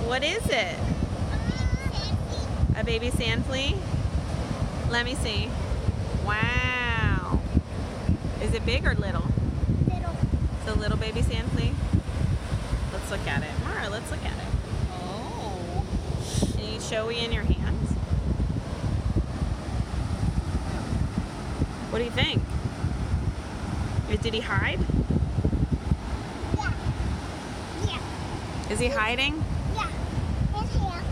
What is it? A baby sand flea? Let me see. Wow. Is it big or little? Little. It's a little baby sand flea? Let's look at it. Mara, let's look at it. Oh. Any showy in your hands? What do you think? Did he hide? Yeah. Yeah. Is he hiding? Yeah. His hair.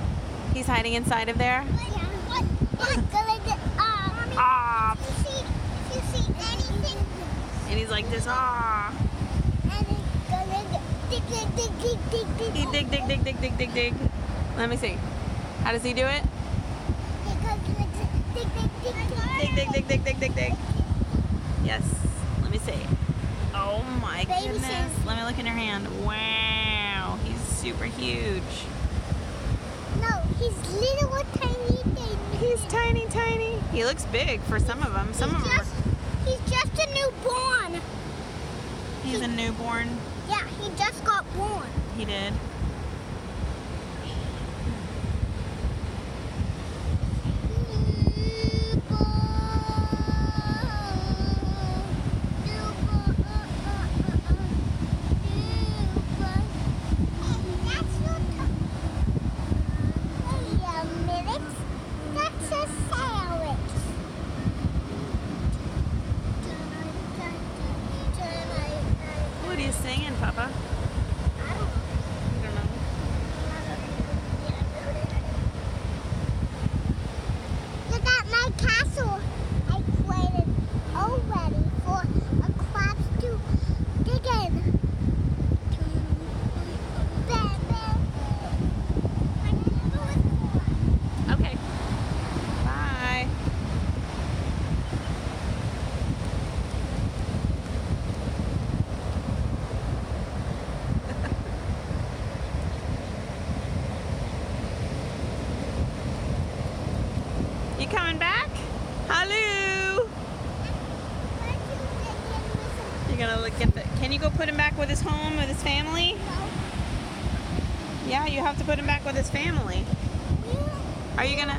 He's hiding inside of there? Yeah. Ah. If you see anything, And he's like this, ah. and it's gonna dig, dig, dig, dig, dig, dig. He dig, dig, dig, dig, dig, dig, dig. Let me see. How does he do it? It goes like dig, dig, dig, Dig, dig, dig, dig, dig, dig, dig. Yes. Let me see. Oh my Baby goodness. sand. Let me look in your hand. Wow. He's super huge. No, he's little tiny thing. He's tiny, tiny. He looks big for some of them. Some of them He's just a newborn. he's a newborn. Yeah, he just got born. He did. What are you singing, Papa? I don't know. Look at my castle I created already for a crabs to dig in. Okay. Bye. You coming back? Hello. You're gonna look at the. Can you go put him back with his home, with his family? Yeah, you have to put him back with his family. Are you gonna?